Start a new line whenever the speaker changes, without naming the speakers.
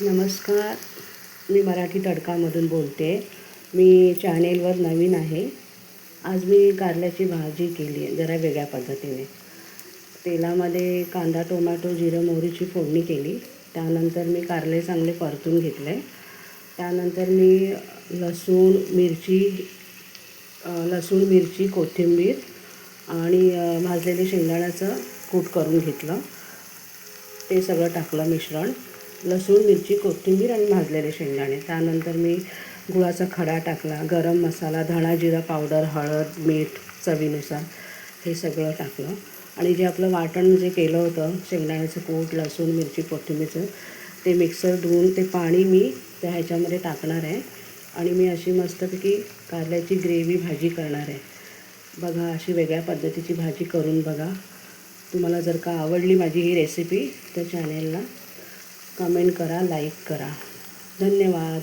नमस्कार. मी मराठी तडकामधून बोलते. मी चॅनेलवर नवीन आहे. आज मी कारल्याची भाजी केली आहे जरा वेगळ्या पद्धतीने. तेलामध्ये कांदा, टोमॅटो, जिरं, मोहरीची फोडणी केली. त्यानंतर मी कारले चांगले परतून घेतले. त्यानंतर मी लसूण, मिरची, कोथिंबीर आणि भाजलेले शेंगदाण्याचं कूट करून घेतलं. ते सगळं टाकलं मिश्रण. लसूण, मिरची, कोथिंबीर आणि भाजलेले शेंगदाणे. त्यानंतर मी गुळाचा खडा टाकला, गरम मसाला, धणा जिरा पावडर, हळद, मीठ चवीनुसार हे सगळं टाकलं. आणि जे आपलं वाटण जे केलं होतं शेंगदाण्याचं कूट, लसूण, मिरची, कोथिंबीरचं, ते मिक्सर धुवून ते पाणी मी त्या ह्याच्यामध्ये टाकणार आहे. आणि मी अशी मस्तपैकी कारल्याची ग्रेव्ही भाजी करणार आहे. बघा, अशी वेगळ्या पद्धतीची भाजी करून बघा. तुम्हाला जर का आवडली माझी ही रेसिपी तर चॅनेलला कमेंट करा, लाईक करा. धन्यवाद.